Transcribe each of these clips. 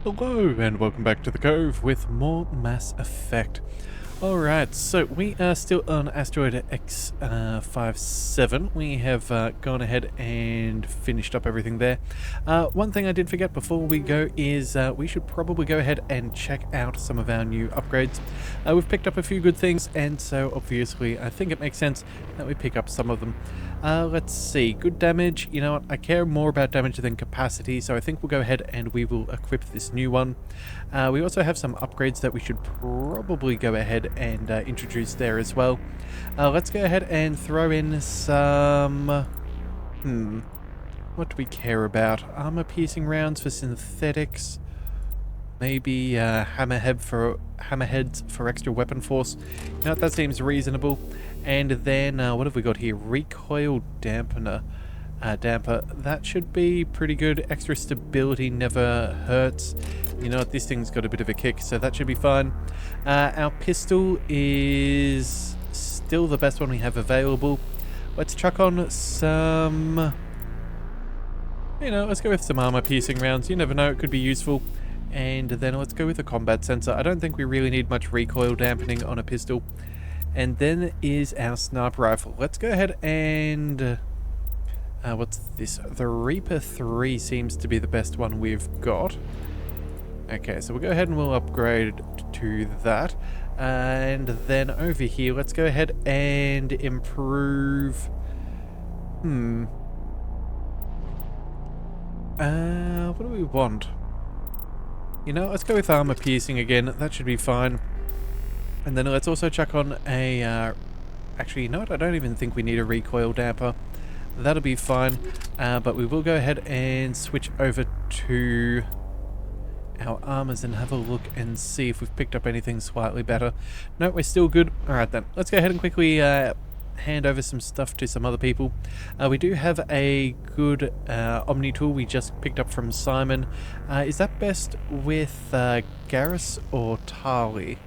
Hello and welcome back to the Cove with more Mass Effect. Alright, so we are still on asteroid X57. We have gone ahead and finished up everything there. One thing I did forget before we go is we should probably go ahead and check out some of our new upgrades. We've picked up a few good things, and so obviously I think it makes sense that we pick up some of them. Let's see, good damage. You know what, I care more about damage than capacity, so I think we'll go ahead and we will equip this new one. We also have some upgrades that we should probably go ahead and introduce there as well. Let's go ahead and throw in some... what do we care about? Armor-piercing rounds for synthetics. Maybe hammerheads for extra weapon force. You know what, that seems reasonable. And then, what have we got here? Recoil damper. That should be pretty good. Extra stability never hurts. You know what, this thing's got a bit of a kick, so that should be fine. Our pistol is still the best one we have available. Let's chuck on some... You know, let's go with some armor-piercing rounds. You never know, it could be useful. And then let's go with a combat sensor. I don't think we really need much recoil dampening on a pistol. And then is our sniper rifle. Let's go ahead and... what's this? The Reaper 3 seems to be the best one we've got. Okay, so we'll go ahead and we'll upgrade to that. And then over here, let's go ahead and improve... what do we want? You know, let's go with armor piercing again. That should be fine. And then let's also chuck on a... actually, you know what? I don't even think we need a recoil damper. That'll be fine. But we will go ahead and switch over to our armors and have a look and see if we've picked up anything slightly better. No, we're still good. Alright then. Let's go ahead and quickly hand over some stuff to some other people. We do have a good Omni tool we just picked up from Simon. Is that best with Garrus or Tali?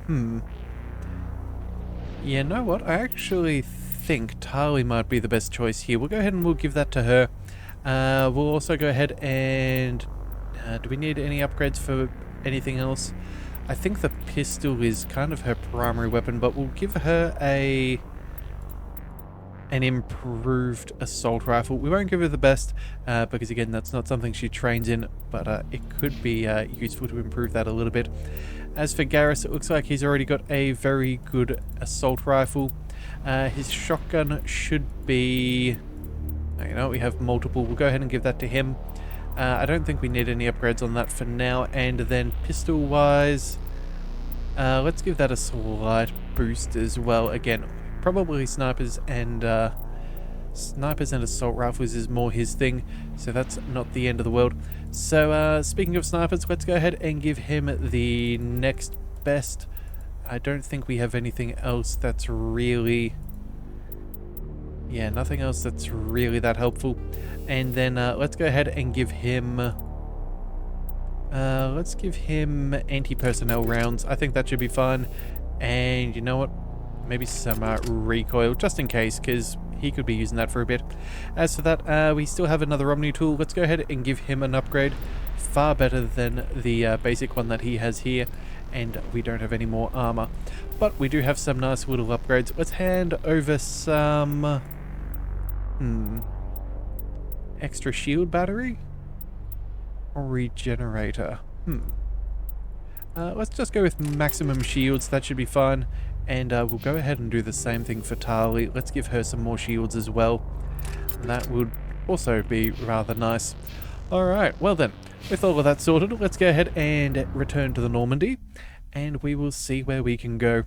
You know what? I actually think Tali might be the best choice here. We'll go ahead and we'll give that to her. We'll also go ahead and... do we need any upgrades for anything else? I think the pistol is kind of her primary weapon, but we'll give her an improved assault rifle. We won't give her the best, because again, that's not something she trains in, but it could be useful to improve that a little bit. As for Garrus, it looks like he's already got a very good assault rifle. His shotgun should be... You know, we have multiple. We'll go ahead and give that to him. I don't think we need any upgrades on that for now. And then pistol-wise, let's give that a slight boost as well. Again, probably snipers and assault rifles is more his thing, so that's not the end of the world. So speaking of snipers, let's go ahead and give him the next best. I don't think we have anything else that's really... Yeah, nothing else that's really that helpful. And then let's go ahead and give him... let's give him anti-personnel rounds. I think that should be fine. And you know what? Maybe some recoil, just in case, because he could be using that for a bit. As for that, we still have another Omni tool. Let's go ahead and give him an upgrade. Far better than the basic one that he has here. And we don't have any more armor. But we do have some nice little upgrades. Let's hand over some... extra shield battery? Or regenerator? Let's just go with maximum shields. That should be fine. And we'll go ahead and do the same thing for Tali. Let's give her some more shields as well. That would also be rather nice. Alright, well then, with all of that sorted, let's go ahead and return to the Normandy. And we will see where we can go.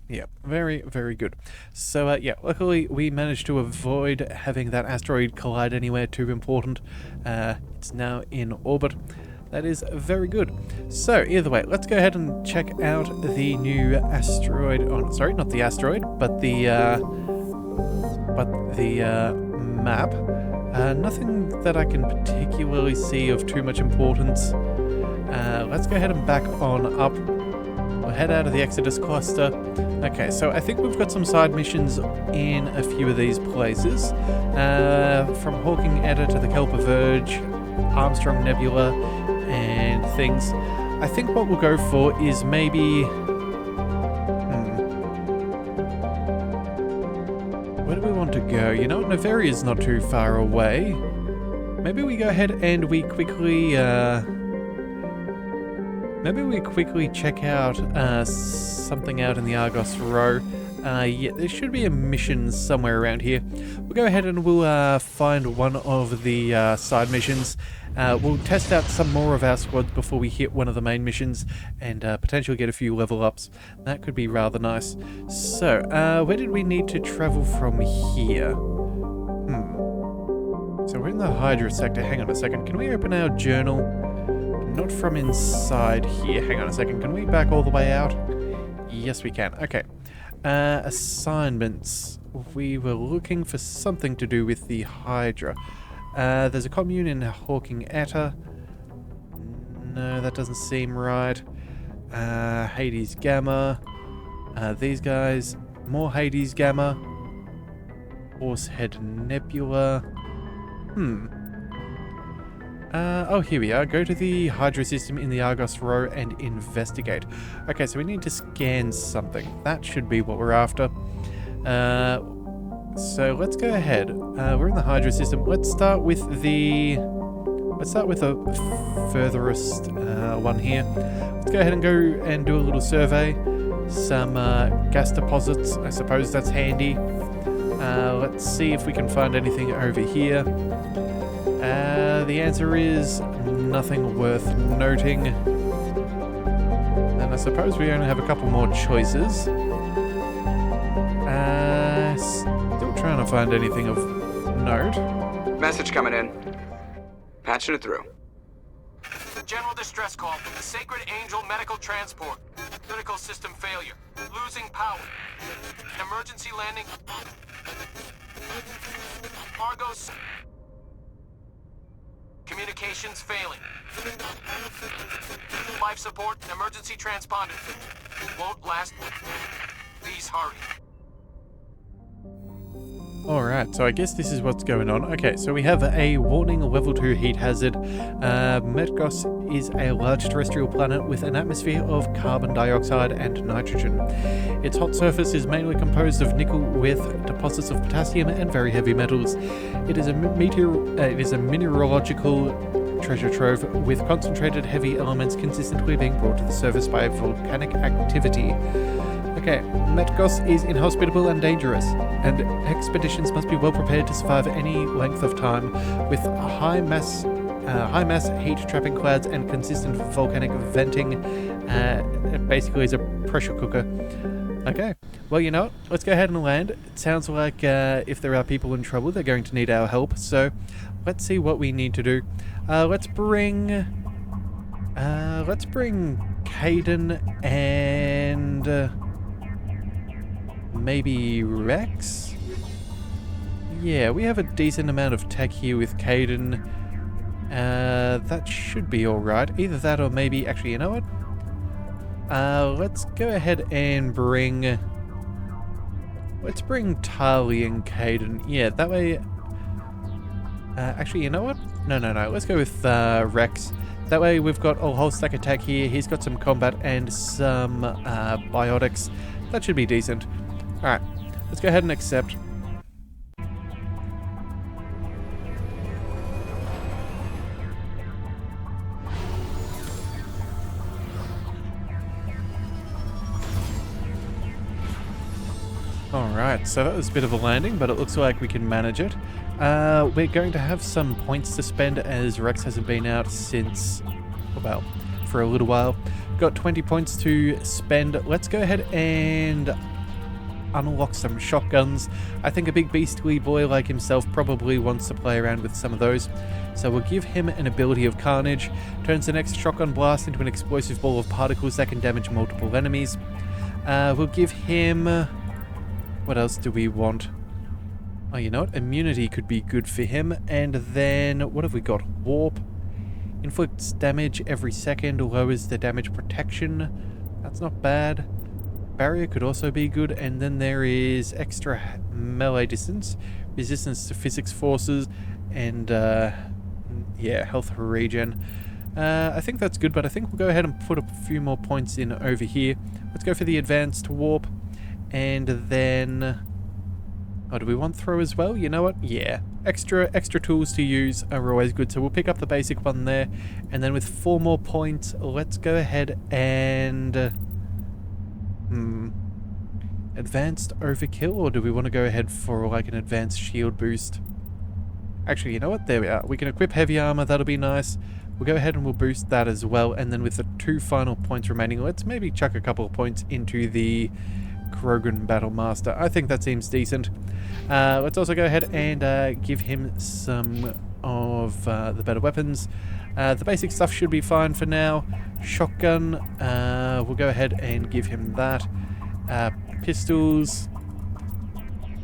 Yeah, very, very good. So, yeah, luckily we managed to avoid having that asteroid collide anywhere too important. It's now in orbit. That is very good. So, either way, let's go ahead and check out the new asteroid. Oh, sorry, not the asteroid, but the map. Nothing that I can particularly see of too much importance. Let's go ahead and back on up. We'll head out of the Exodus cluster. Okay, so I think we've got some side missions in a few of these places. From Hawking Edda to the Kelper Verge, Armstrong Nebula and things. I think what we'll go for is maybe... Where do we want to go? You know, Novaria's not too far away. Maybe we go ahead and we quickly... maybe we quickly check out something out in the Argos Row. Yeah, there should be a mission somewhere around here. We'll go ahead and we'll find one of the side missions. We'll test out some more of our squads before we hit one of the main missions and potentially get a few level ups. That could be rather nice. So, where did we need to travel from here? So we're in the Hydra sector. Hang on a second. Can we open our journal? Not from inside here. Hang on a second. Can we back all the way out? Yes, we can. Okay. Assignments. We were looking for something to do with the Hydra. There's a commune in Hawking Etta. No, that doesn't seem right. Hades Gamma. These guys. More Hades Gamma. Horsehead Nebula. Oh, here we are. Go to the Hydra system in the Argos Row and investigate. Okay, so we need to scan something. That should be what we're after. So let's go ahead. We're in the Hydra system. Let's start with the furthest one here. Let's go ahead and go and do a little survey. Some gas deposits. I suppose that's handy. Let's see if we can find anything over here. The answer is nothing worth noting. And I suppose we only have a couple more choices. Still trying to find anything of note. Message coming in. Patching it through. General distress call from the Sacred Angel Medical Transport. Critical system failure. Losing power. Emergency landing. Argos. Communications failing. Life support and emergency transponder. Won't last. Please hurry. Alright, so I guess this is what's going on. Okay, so we have a warning level 2 heat hazard. Metgos is a large terrestrial planet with an atmosphere of carbon dioxide and nitrogen. Its hot surface is mainly composed of nickel with deposits of potassium and very heavy metals. It is a mineralogical treasure trove with concentrated heavy elements consistently being brought to the surface by volcanic activity. Okay, Metgos is inhospitable and dangerous, and expeditions must be well prepared to survive any length of time with high mass heat-trapping clouds and consistent volcanic venting. It basically is a pressure cooker. Okay, well, you know what? Let's go ahead and land. It sounds like if there are people in trouble, they're going to need our help, so let's see what we need to do. Let's bring Caden and maybe Rex? Yeah, we have a decent amount of tech here with Caden. That should be alright. Either that or maybe... Actually, you know what? Let's go ahead and bring... Let's bring Tali and Caden. Yeah, that way... actually, you know what? No. Let's go with Rex. That way we've got a whole stack of tech here. He's got some combat and some biotics. That should be decent. Alright, let's go ahead and accept. Alright, so that was a bit of a landing, but it looks like we can manage it. We're going to have some points to spend as Rex hasn't been out since, well, for a little while. Got 20 points to spend. Let's go ahead and unlock some shotguns. I think a big beastly boy like himself probably wants to play around with some of those. So we'll give him an ability of Carnage. Turns the next shotgun blast into an explosive ball of particles that can damage multiple enemies. We'll give him... What else do we want? Oh, you know what? Immunity could be good for him. And then, what have we got? Warp. Inflicts damage every second, lowers the damage protection. That's not bad. Barrier could also be good. And then there is extra melee distance, resistance to physics forces, and Yeah, health regen. I think that's good, but I think we'll go ahead and put a few more points in over here. Let's go for the advanced warp. And then... Oh, do we want throw as well? You know what? Yeah. Extra tools to use are always good. So we'll pick up the basic one there. And then with 4 more points, let's go ahead and... Advanced overkill? Or do we want to go ahead for like an advanced shield boost? Actually, you know what? There we are. We can equip heavy armor. That'll be nice. We'll go ahead and we'll boost that as well. And then with the 2 final points remaining, let's maybe chuck a couple of points into the Krogan Battlemaster. I think that seems decent. Let's also go ahead and give him some of the better weapons. The basic stuff should be fine for now. Shotgun, we'll go ahead and give him that. Pistols.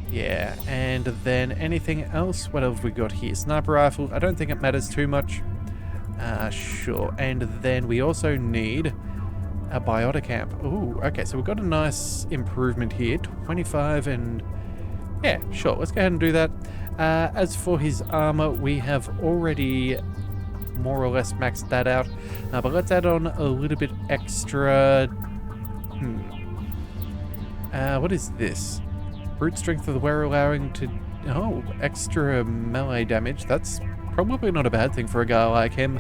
Yeah, and then anything else? What have we got here? Sniper rifle. I don't think it matters too much. Sure. And then we also need a biotic amp. Ooh, okay, so we've got a nice improvement here. 25 and... Yeah, sure. Let's go ahead and do that. As for his armor, we have already more or less maxed that out. But let's add on a little bit extra... what is this? Brute strength of the wearer allowing to... Oh, extra melee damage. That's probably not a bad thing for a guy like him.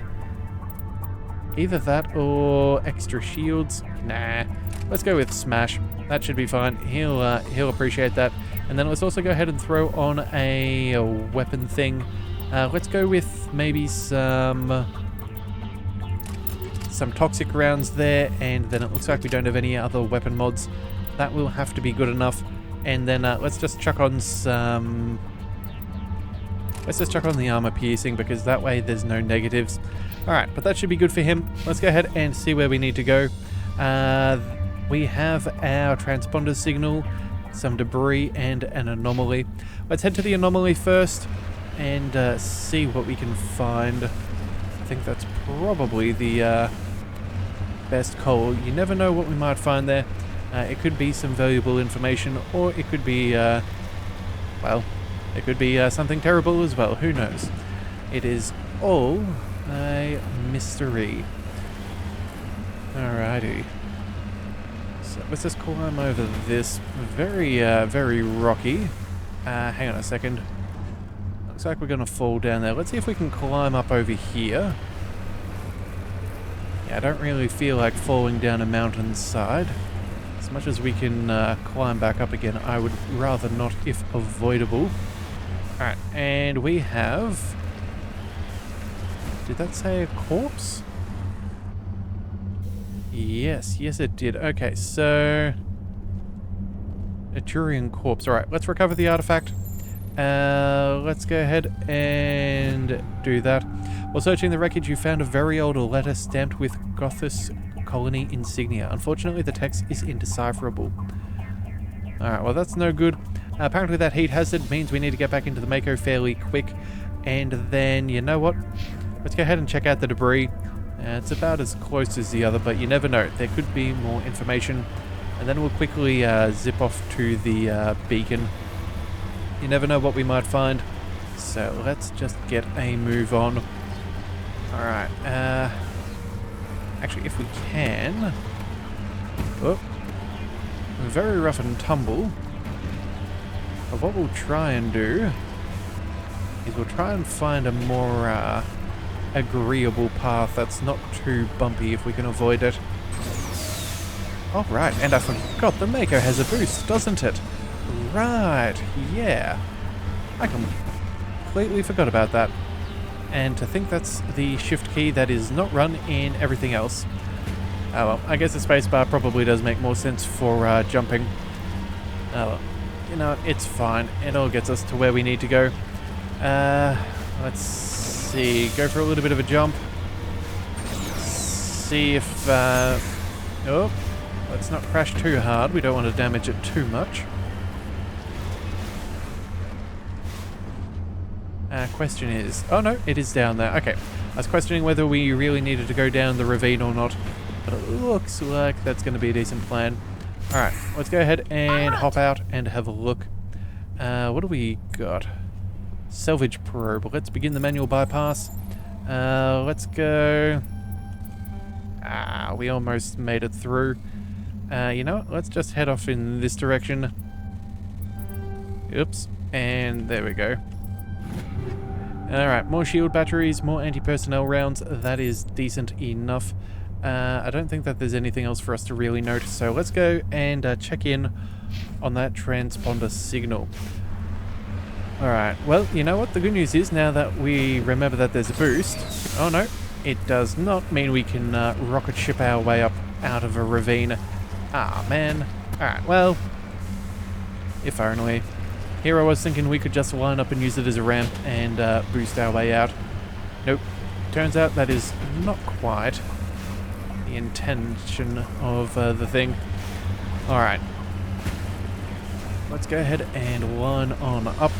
Either that or extra shields. Nah. Let's go with smash. That should be fine. He'll appreciate that. And then let's also go ahead and throw on a weapon thing. Let's go with maybe some toxic rounds there. And then it looks like we don't have any other weapon mods. That will have to be good enough. And then let's just chuck on some... Let's just chuck on the armor piercing, because that way there's no negatives. Alright, but that should be good for him. Let's go ahead and see where we need to go. We have our transponder signal, some debris, and an anomaly. Let's head to the anomaly first and see what we can find. I think that's probably the best call. You never know what we might find there. It could be some valuable information, or it could be, well, it could be something terrible as well. Who knows? It is all a mystery. Alrighty. So let's just climb over this. Very, very rocky. Hang on a second. Looks like we're going to fall down there. Let's see if we can climb up over here. Yeah, I don't really feel like falling down a mountainside. As much as we can climb back up again, I would rather not if avoidable. Alright, and we have... Did that say a corpse? Yes, yes it did. Okay, so... A Turian corpse. Alright, let's recover the artifact. Let's go ahead and do that. While searching the wreckage, you found a very old letter stamped with Gothis colony insignia. Unfortunately, the text is indecipherable. Alright, well that's no good. Apparently that heat hazard means we need to get back into the Mako fairly quick. And then, you know what? Let's go ahead and check out the debris. It's about as close as the other, but you never know. There could be more information. And then we'll quickly zip off to the beacon. You never know what we might find. So let's just get a move on. Alright, actually, if we can... Oh, very rough and tumble. But what we'll try and do is we'll try and find a more agreeable path that's not too bumpy if we can avoid it. Alright, and I forgot the Mako has a boost, doesn't it? Right, yeah. I completely forgot about that. And to think that's the shift key that is not run in everything else. Oh well, I guess the spacebar probably does make more sense for jumping. Oh well, you know, it's fine. It all gets us to where we need to go. Let's see, go for a little bit of a jump. See if, oh, let's not crash too hard. We don't want to damage it too much. Question is... Oh no, it is down there. Okay. I was questioning whether we really needed to go down the ravine or not. But it looks like that's going to be a decent plan. Alright, let's go ahead and hop out and have a look. What do we got? Salvage probe. Let's begin the manual bypass. Let's go. We almost made it through. You know what? Let's just head off in this direction. Oops. And there we go. Alright, more shield batteries, more anti-personnel rounds. That is decent enough. I don't think that there's anything else for us to really note. So let's go and check in on that transponder signal. Alright, well, you know what? The good news is now that we remember that there's a boost. Oh no, it does not mean we can rocket ship our way up out of a ravine. Ah, man. Alright, well, if only. Here I was thinking we could just line up and use it as a ramp and boost our way out. Nope. Turns out that is not quite the intention of the thing. Alright. Let's go ahead and line on up.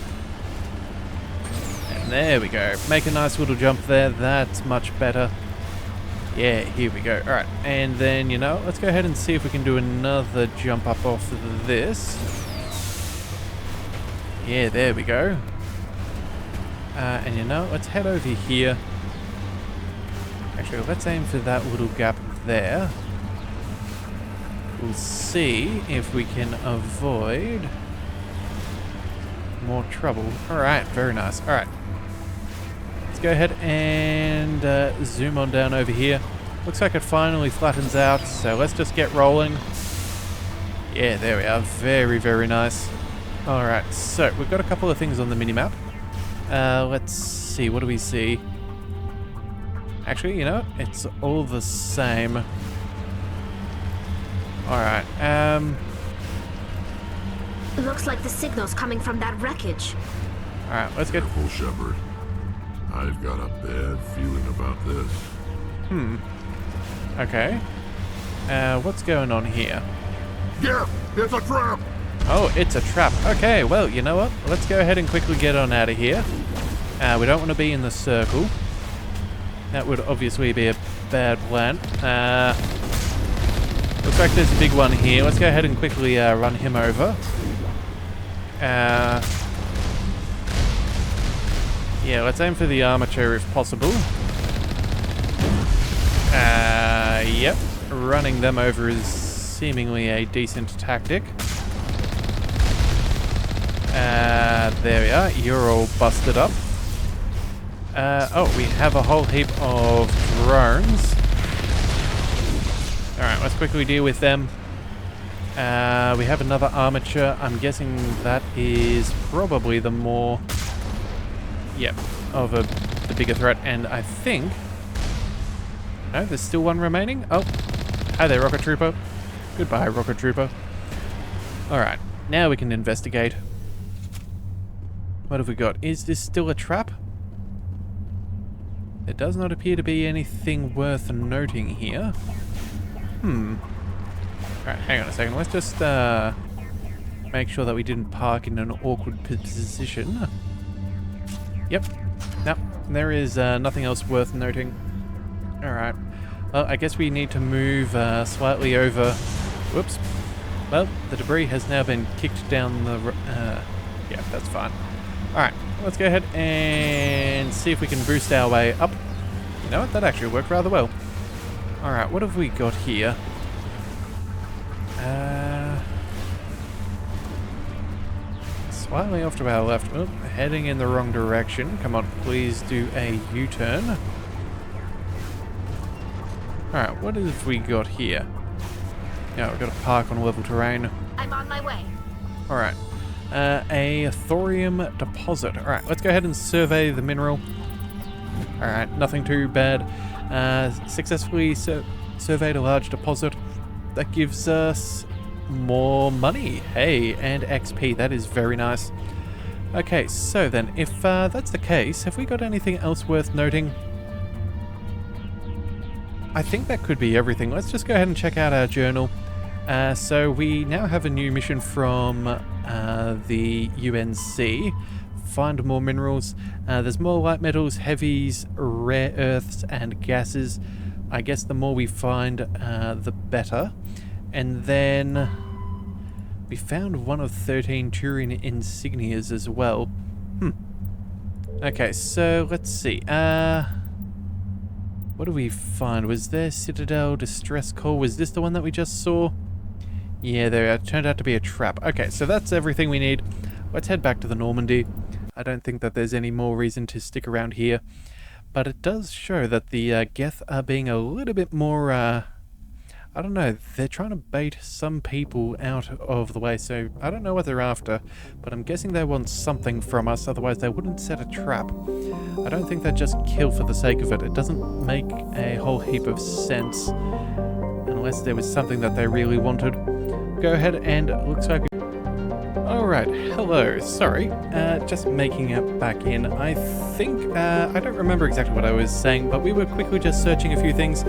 And there we go. Make a nice little jump there. That's much better. Yeah, here we go. Alright. And then, you know, let's go ahead and see if we can do another jump up off of this. Yeah, there we go. And you know, let's head over here. Actually, let's aim for that little gap there. We'll see if we can avoid more trouble. Alright, very nice. Alright. Let's go ahead and zoom on down over here. Looks like it finally flattens out, so let's just get rolling. Yeah, there we are. Very, very nice. Alright, so we've got a couple of things on the minimap. Let's see, what do we see? Actually, you know what? It's all the same. Alright, Looks like the signal's coming from that wreckage. Alright, let's get... Careful, Shepard. I've got a bad feeling about this. Okay. What's going on here? Yeah, it's a trap! Oh, it's a trap. Okay, well, you know what? Let's go ahead and quickly get on out of here. We don't want to be in the circle. That would obviously be a bad plan. Looks like there's a big one here. Let's go ahead and quickly run him over. Yeah, let's aim for the armature if possible. Yep. Running them over is seemingly a decent tactic. There we are. You're all busted up. Oh, we have a whole heap of drones. Alright, let's quickly deal with them. We have another armature. I'm guessing that is probably the more... Yep, of the bigger threat. And I think... No, there's still one remaining. Oh, hi there, Rocket Trooper. Goodbye, Rocket Trooper. Alright, now we can investigate. What have we got? Is this still a trap? There does not appear to be anything worth noting here. Alright, hang on a second. Let's just make sure that we didn't park in an awkward position. Yep. Nope. There is nothing else worth noting. Alright. Well, I guess we need to move slightly over... Whoops. Well, the debris has now been kicked down the... yeah, that's fine. Alright, let's go ahead and see if we can boost our way up. You know what? That actually worked rather well. Alright, what have we got here? Slightly off to our left. Oh, heading in the wrong direction. Come on, please do a U-turn. Alright, what have we got here? Yeah, we've got to park on level terrain. I'm on my way. Alright. A thorium deposit. Alright, let's go ahead and survey the mineral. Alright, nothing too bad. Successfully surveyed a large deposit. That gives us more money. Hey, and XP. That is very nice. Okay, so then, if that's the case, have we got anything else worth noting? I think that could be everything. Let's just go ahead and check out our journal. So we now have a new mission from the UNC. Find more minerals. There's more light metals, heavies, rare earths, and gases. I guess the more we find, the better. And then we found one of 13 Turing insignias as well. Okay, so let's see. What do we find? Was there Citadel distress call? Was this the one that we just saw? Yeah, there turned out to be a trap. Okay, so that's everything we need. Let's head back to the Normandy. I don't think that there's any more reason to stick around here. But it does show that the Geth are being a little bit more, I don't know, they're trying to bait some people out of the way, so I don't know what they're after, but I'm guessing they want something from us, otherwise they wouldn't set a trap. I don't think they'd just kill for the sake of it. It doesn't make a whole heap of sense, unless there was something that they really wanted. Go ahead and it looks like... Alright, hello, sorry, just making it back in. I think, I don't remember exactly what I was saying, but we were quickly just searching a few things.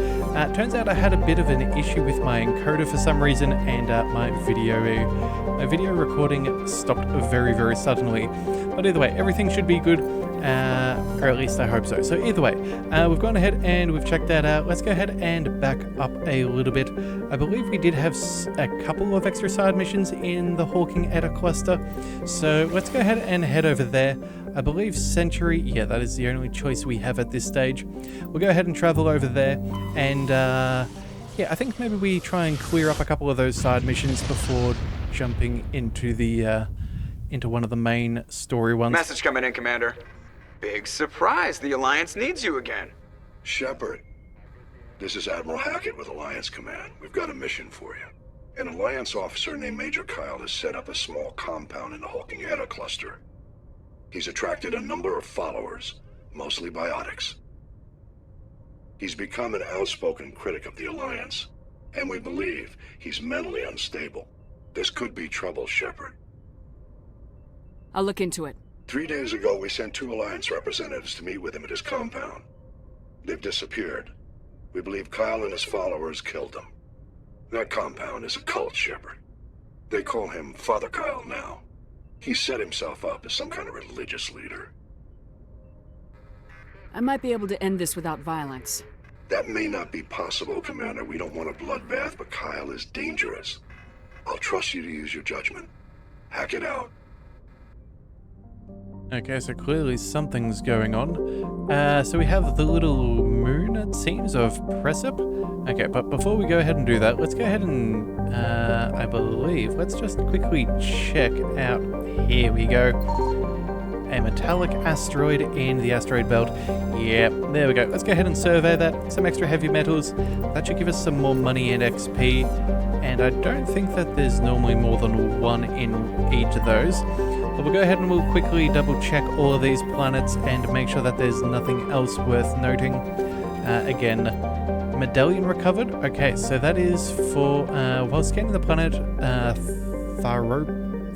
Turns out I had a bit of an issue with my encoder for some reason, and my video recording stopped very, very suddenly. But either way, everything should be good, or at least I hope so. So either way, we've gone ahead and we've checked that out. Let's go ahead and back up a little bit. I believe we did have a couple of extra side missions in the Hawking Etta cluster, so let's go ahead and head over there. I believe Century, yeah, that is the only choice we have at this stage. We'll go ahead and travel over there, and yeah, I think maybe we try and clear up a couple of those side missions before jumping into the into one of the main story ones. Message coming in, Commander. Big surprise, the Alliance needs you again. Shepard, this is Admiral Hackett with Alliance Command. We've got a mission for you. An Alliance officer named Major Kyle has set up a small compound in the Hawking Etta cluster. He's attracted a number of followers, mostly biotics. He's become an outspoken critic of the Alliance, and we believe he's mentally unstable. This could be trouble, Shepard. I'll look into it. 3 days ago, we sent 2 Alliance representatives to meet with him at his compound. They've disappeared. We believe Kyle and his followers killed them. That compound is a cult, Shepard. They call him Father Kyle now. He set himself up as some kind of religious leader. I might be able to end this without violence. That may not be possible, Commander. We don't want a bloodbath, but Kyle is dangerous. I'll trust you to use your judgment. Hack it out. Okay, so clearly something's going on. So we have the little moon, it seems, of Precip. Okay, but before we go ahead and do that, let's go ahead and, I believe, let's just quickly check out. Here we go. A metallic asteroid in the asteroid belt. Yep, there we go. Let's go ahead and survey that. Some extra heavy metals. That should give us some more money and XP. And I don't think that there's normally more than one in each of those. But we'll go ahead and we'll quickly double check all of these planets and make sure that there's nothing else worth noting. Again, medallion recovered. Okay, so that is for, while scanning the planet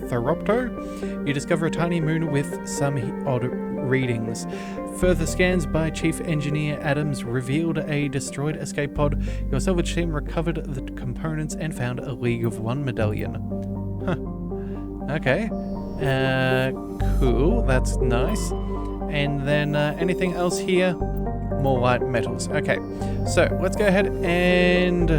Tharopto, you discover a tiny moon with some odd readings. Further scans by Chief Engineer Adams revealed a destroyed escape pod. Your salvage team recovered the components and found a League of One medallion. Huh. Okay. Cool. That's nice. And then anything else here? More light metals. Okay. So let's go ahead and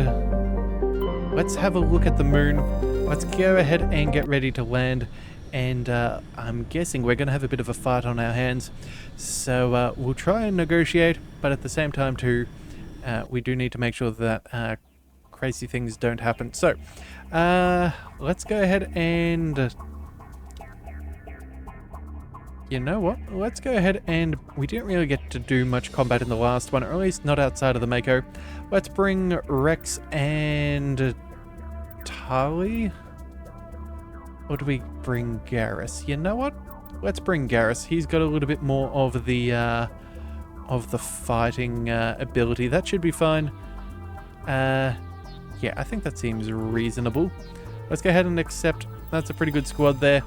let's have a look at the moon. Let's go ahead and get ready to land. And I'm guessing we're going to have a bit of a fight on our hands. So we'll try and negotiate, but at the same time too, we do need to make sure that crazy things don't happen. So let's go ahead and... you know what? Let's go ahead and... we didn't really get to do much combat in the last one, or at least not outside of the Mako. Let's bring Rex and... Tali? Or do we bring Garrus? You know what? Let's bring Garrus. He's got a little bit more of the fighting ability. That should be fine. Yeah, I think that seems reasonable. Let's go ahead and accept. That's a pretty good squad there.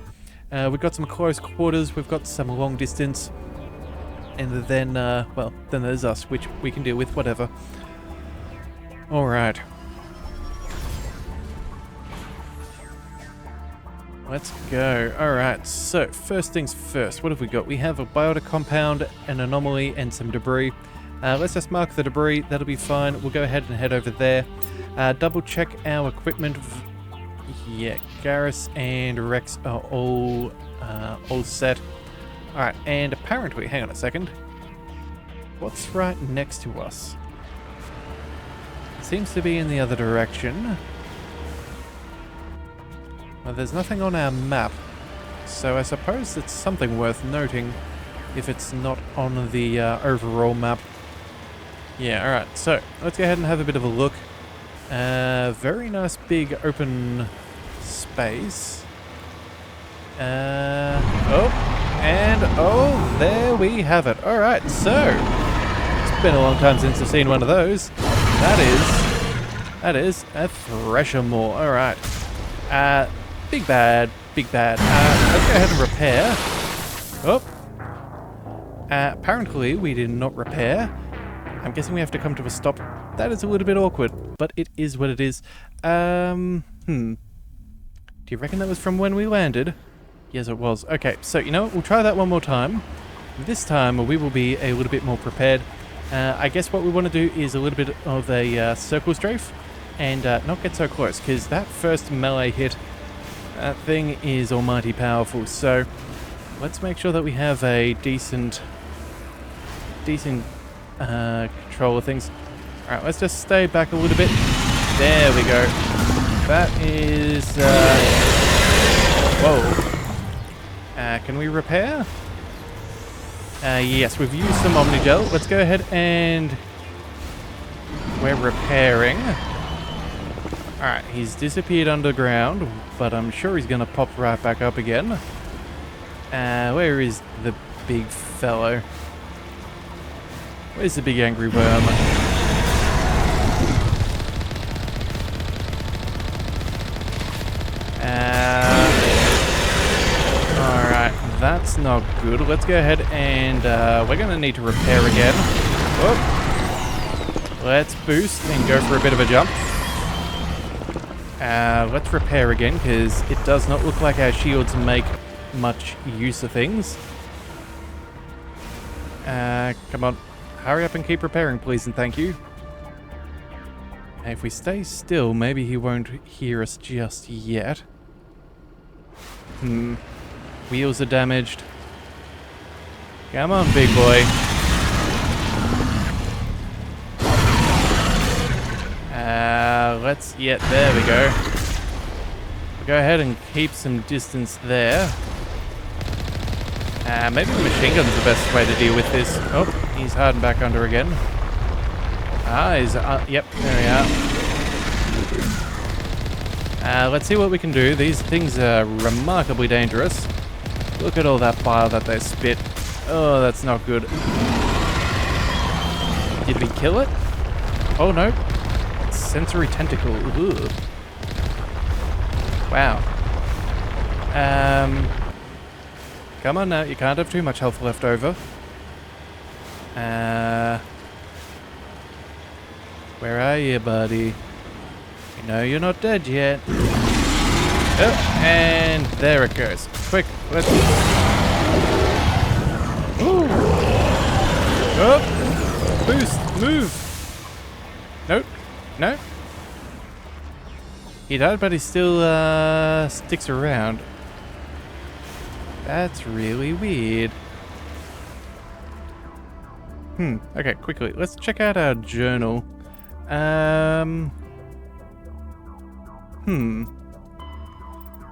We've got some close quarters. We've got some long distance. And then, well, then there's us, which we can deal with, whatever. Alright. Let's go. Alright, so first things first. What have we got? We have a biotic compound, an anomaly, and some debris. Let's just mark the debris. That'll be fine. We'll go ahead and head over there. Double check our equipment. Yeah, Garrus and Rex are all set. Alright, and apparently, hang on a second. What's right next to us? Seems to be in the other direction. Well, there's nothing on our map, so I suppose it's something worth noting if it's not on the overall map. Yeah, alright, so let's go ahead and have a bit of a look. Very nice big open space. There we have it. Alright, so it's been a long time since I've seen one of those. That is a thresher maw. Alright. Big bad. Let's go ahead and repair. Oh. Apparently we did not repair. I'm guessing we have to come to a stop. That is a little bit awkward, but it is what it is. Do you reckon that was from when we landed? Yes, it was. Okay, so you know what? We'll try that one more time. This time we will be a little bit more prepared. I guess what we want to do is a little bit of a circle strafe and not get so close, because that first melee hit, that thing is almighty powerful. So let's make sure that we have a decent control of things. Alright, let's just stay back a little bit. There we go. That is... whoa. Can we repair? Yes, we've used some Omnigel. Let's go ahead and... we're repairing. Alright, he's disappeared underground, but I'm sure he's going to pop right back up again. Where is the big fellow? Where's the big angry worm? Alright, that's not good. Let's go ahead and we're going to need to repair again. Whoop. Let's boost and go for a bit of a jump. Let's repair again, because it does not look like our shields make much use of things. Come on. Hurry up and keep repairing, please, and thank you. And if we stay still, maybe he won't hear us just yet. Wheels are damaged. Come on, big boy. There we go. We'll go ahead and keep some distance there. Maybe the machine gun's the best way to deal with this. Oh, he's hiding back under again. Yep, there we are. Let's see what we can do. These things are remarkably dangerous. Look at all that bile that they spit. Oh, that's not good. Did we kill it? Oh, no. It's sensory tentacle. Ugh. Wow. Come on now, you can't have too much health left over. Where are you, buddy? You know you're not dead yet. Oh, and there it goes. Quick, let's... Ooh. Oh, boost, move. Nope, no. He died, but he still sticks around. That's really weird. Okay, quickly. Let's check out our journal.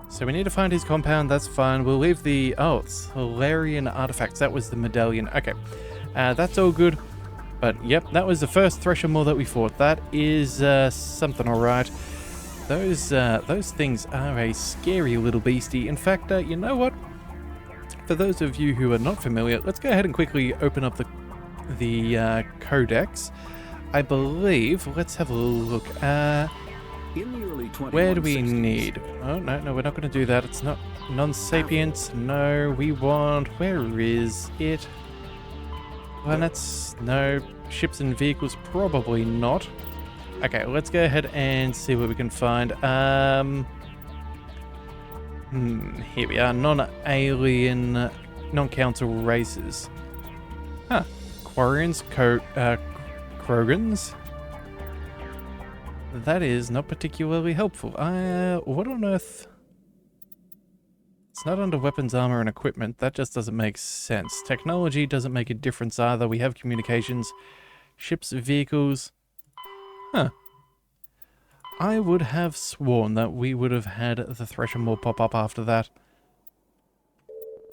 So we need to find his compound. That's fine. We'll leave the... oh, Solarian artifacts. That was the medallion. Okay. That's all good. But, yep, that was the first thresher maw that we fought. That is something alright. Those things are a scary little beastie. In fact, you know what? For those of you who are not familiar, let's go ahead and quickly open up the codex. I believe, let's have a look. Where do we need? Oh, no, we're not going to do that. It's not non-sapience. No, we want... where is it? Planets? No. Ships and vehicles? Probably not. Okay, let's go ahead and see what we can find. Here we are. Non-alien, non-council races. Huh. Quarians, Krogans? That is not particularly helpful. What on earth? It's not under weapons, armor, and equipment. That just doesn't make sense. Technology doesn't make a difference either. We have communications, ships, vehicles. Huh. I would have sworn that we would have had the Thresher Maw pop up after that.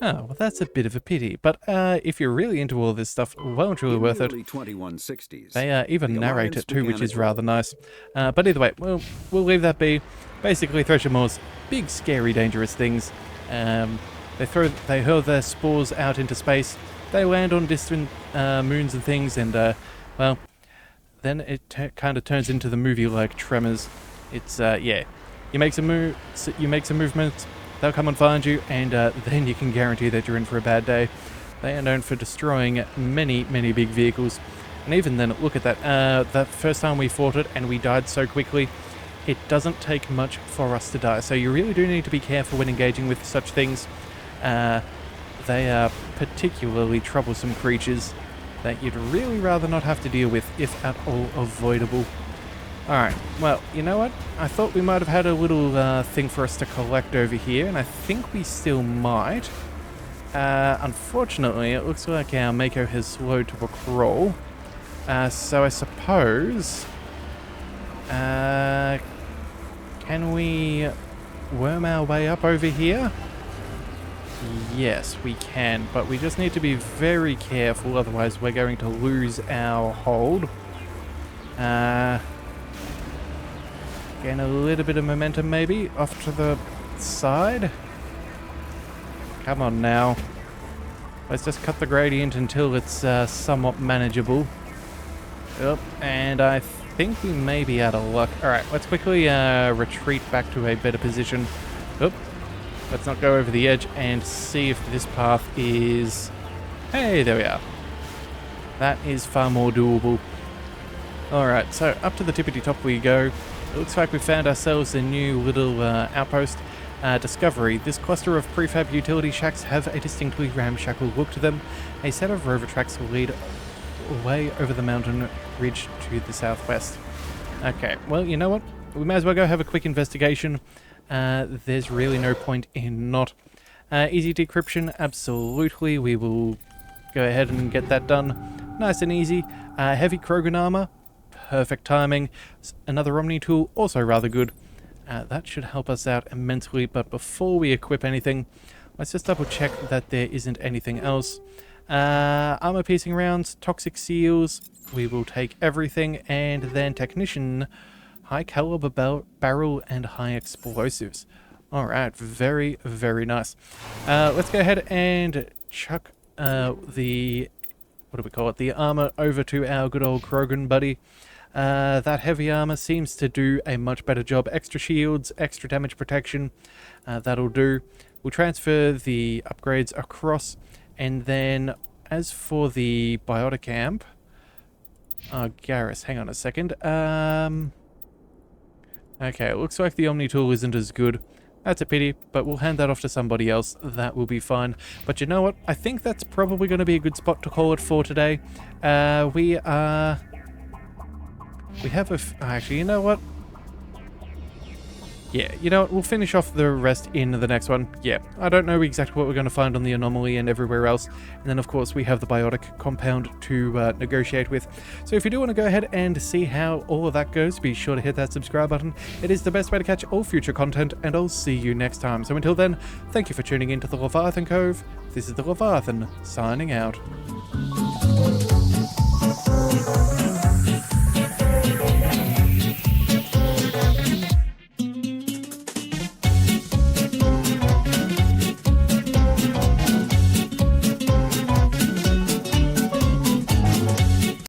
Oh, well, that's a bit of a pity. But if you're really into all this stuff, well and truly worth it. 2160s, They even the narrate Alliance it too, which began is its- rather nice. But either way, we'll leave that be. Basically, Thresher Maws, big, scary, dangerous things. They hurl their spores out into space. They land on distant moons and things, and well, then it kind of turns into the movie like Tremors. It's yeah, you make some movements. They'll come and find you, and then you can guarantee that you're in for a bad day. They are known for destroying many, many big vehicles. And even then, look at that. The first time we fought it and we died so quickly, it doesn't take much for us to die. So you really do need to be careful when engaging with such things. They are particularly troublesome creatures that you'd really rather not have to deal with, if at all avoidable. Alright, well, you know what? I thought we might have had a little thing for us to collect over here, and I think we still might. Unfortunately, it looks like our Mako has slowed to a crawl. So I suppose... can we worm our way up over here? Yes, we can, but we just need to be very careful, otherwise we're going to lose our hold. Gain a little bit of momentum maybe, off to the side. Come on now. Let's just cut the gradient until it's somewhat manageable. Yep, and I think we may be out of luck. Alright, let's quickly retreat back to a better position. Oop. Let's not go over the edge and see if this path is... Hey, there we are. That is far more doable. Alright, so up to the tippity top we go. It looks like we found ourselves a new little outpost. Discovery. This cluster of prefab utility shacks have a distinctly ramshackle look to them. A set of rover tracks will lead way over the mountain ridge to the southwest. Okay, well, you know what? We may as well go have a quick investigation. There's really no point in not. Easy decryption, absolutely. We will go ahead and get that done. Nice and easy. Heavy Krogan armor. Perfect timing. Another Omni tool, also rather good. That should help us out immensely, but before we equip anything, let's just double check that there isn't anything else. Armor piercing rounds, toxic seals, we will take everything, and then technician, high caliber barrel and high explosives. Alright, very, very nice. Let's go ahead and chuck the, what do we call it, the armor over to our good old Krogan buddy. That heavy armor seems to do a much better job. Extra shields, extra damage protection, that'll do. We'll transfer the upgrades across, and then as for the biotic amp, Garrus, hang on a second. Okay, it looks like the Omni tool isn't as good. That's a pity, but we'll hand that off to somebody else. That will be fine. But you know what? I think that's probably going to be a good spot to call it for today. We have actually, you know what? Yeah, you know what? We'll finish off the rest in the next one. Yeah, I don't know exactly what we're going to find on the anomaly and everywhere else. And then, of course, we have the biotic compound to negotiate with. So if you do want to go ahead and see how all of that goes, be sure to hit that subscribe button. It is the best way to catch all future content, and I'll see you next time. So until then, thank you for tuning in to the Leviathan Cove. This is the Leviathan, signing out.